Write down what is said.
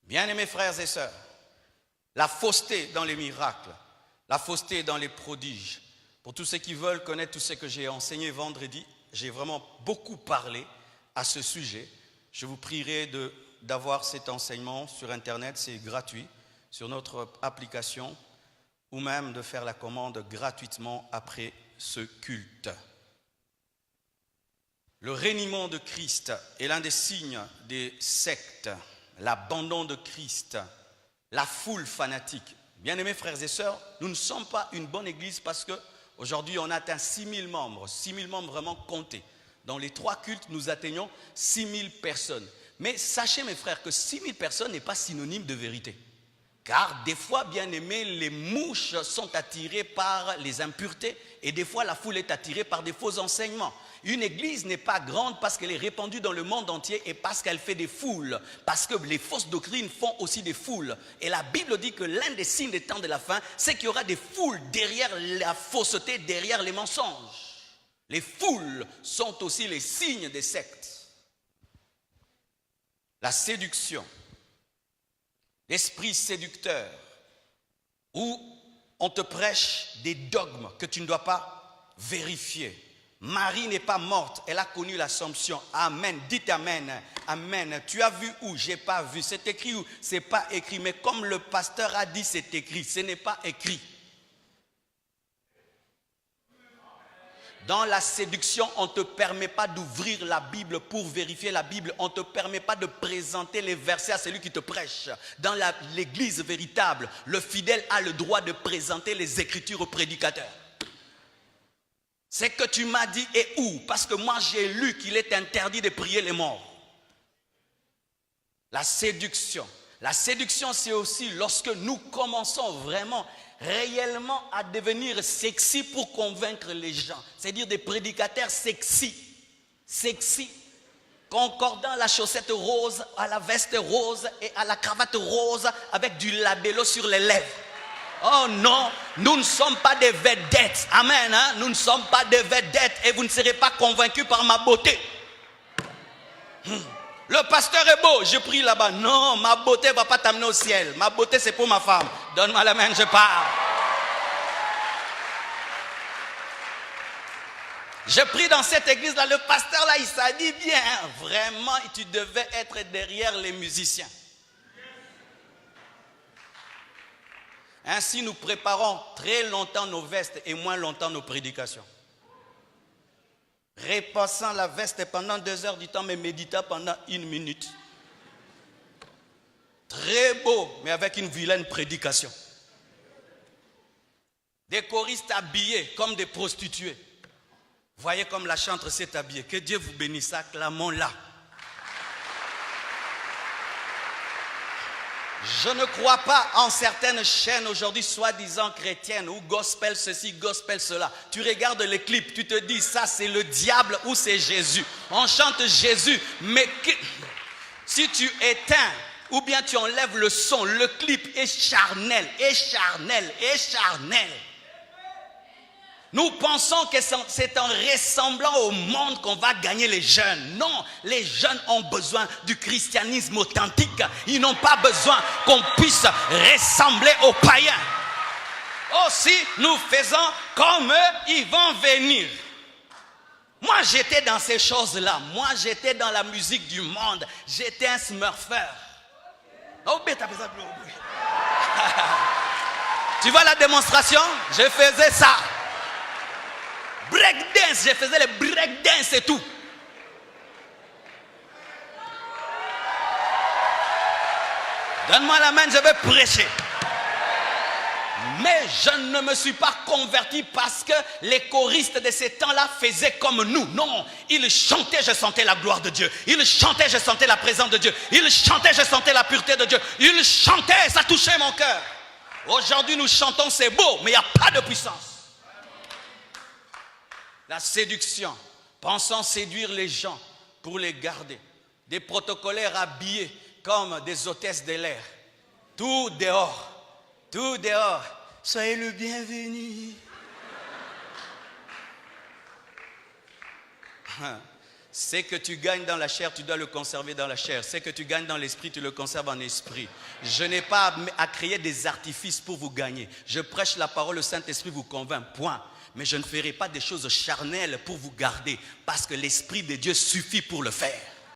Bien-aimés frères et sœurs, la fausseté dans les miracles, la fausseté dans les prodiges. Pour tous ceux qui veulent connaître tout ce que j'ai enseigné vendredi, j'ai vraiment beaucoup parlé à ce sujet. Je vous prierai d'avoir cet enseignement sur Internet, c'est gratuit, sur notre application, ou même de faire la commande gratuitement après ce culte. Le reniement de Christ est l'un des signes des sectes, l'abandon de Christ, la foule fanatique. Bien-aimés frères et sœurs, nous ne sommes pas une bonne église parce qu'aujourd'hui on atteint 6000 membres vraiment comptés. Dans les 3 cultes, nous atteignons 6000 personnes. Mais sachez mes frères que 6000 personnes n'est pas synonyme de vérité. Car des fois, bien aimés, les mouches sont attirées par les impuretés et des fois la foule est attirée par des faux enseignements. Une église n'est pas grande parce qu'elle est répandue dans le monde entier et parce qu'elle fait des foules. Parce que les fausses doctrines font aussi des foules. Et la Bible dit que l'un des signes des temps de la fin, c'est qu'il y aura des foules derrière la fausseté, derrière les mensonges. Les foules sont aussi les signes des sectes. La séduction, l'esprit séducteur, où on te prêche des dogmes que tu ne dois pas vérifier. Marie n'est pas morte, elle a connu l'Assomption. Amen, dites amen, amen. Tu as vu où? J'ai pas vu. C'est écrit où? C'est pas écrit. Mais comme le pasteur a dit, c'est écrit. Ce n'est pas écrit. Dans la séduction, on ne te permet pas d'ouvrir la Bible pour vérifier la Bible. On ne te permet pas de présenter les versets à celui qui te prêche. Dans l'église véritable, le fidèle a le droit de présenter les Écritures au prédicateur. C'est que tu m'as dit et où? Parce que moi j'ai lu qu'il est interdit de prier les morts. La séduction. La séduction, c'est aussi lorsque nous commençons vraiment, réellement à devenir sexy pour convaincre les gens. C'est-à-dire des prédicateurs sexy. Sexy. Concordant à la chaussette rose, à la veste rose et à la cravate rose avec du labello sur les lèvres. Oh non, nous ne sommes pas des vedettes. Amen. Hein? Nous ne sommes pas des vedettes et vous ne serez pas convaincus par ma beauté. Le pasteur est beau, je prie là-bas. Non, ma beauté ne va pas t'amener au ciel. Ma beauté, c'est pour ma femme. Donne-moi la main, je pars. Je prie dans cette église-là. Le pasteur, là, il s'est dit bien. Vraiment, tu devais être derrière les musiciens. Ainsi, nous préparons très longtemps nos vestes et moins longtemps nos prédications. Repassant la veste pendant 2 heures du temps, mais méditant pendant 1 minute. Très beau, mais avec une vilaine prédication. Des choristes habillés comme des prostituées. Voyez comme la chantre s'est habillée. Que Dieu vous bénisse, acclamons-la. Je ne crois pas en certaines chaînes aujourd'hui soi-disant chrétiennes ou gospel ceci, gospel cela. Tu regardes les clips, tu te dis ça c'est le diable ou c'est Jésus. On chante Jésus, mais si tu éteins ou bien tu enlèves le son, le clip est charnel, est charnel, est charnel. Nous pensons que c'est en ressemblant au monde qu'on va gagner les jeunes. Non, les jeunes ont besoin du christianisme authentique. Ils n'ont pas besoin qu'on puisse ressembler aux païens. Aussi, nous faisons comme eux, ils vont venir. Moi, j'étais dans ces choses-là. Moi, j'étais dans la musique du monde. J'étais un smurfeur. Oh, tu vois la démonstration? Je faisais ça. Breakdance, je faisais les breakdance et tout. Donne-moi la main, je vais prêcher. Mais je ne me suis pas converti parce que les choristes de ces temps-là faisaient comme nous. Non, ils chantaient, je sentais la gloire de Dieu. Ils chantaient, je sentais la présence de Dieu. Ils chantaient, je sentais la pureté de Dieu. Ils chantaient, ça touchait mon cœur. Aujourd'hui, nous chantons, c'est beau, mais il n'y a pas de puissance. La séduction, pensant séduire les gens pour les garder. Des protocolaires habillés comme des hôtesses de l'air. Tout dehors, tout dehors. Soyez le bienvenu. Ce que tu gagnes dans la chair, tu dois le conserver dans la chair. Ce que tu gagnes dans l'esprit, tu le conserves en esprit. Je n'ai pas à créer des artifices pour vous gagner. Je prêche la parole, le Saint-Esprit vous convainc, point. Mais je ne ferai pas des choses charnelles pour vous garder, parce que l'Esprit de Dieu suffit pour le faire.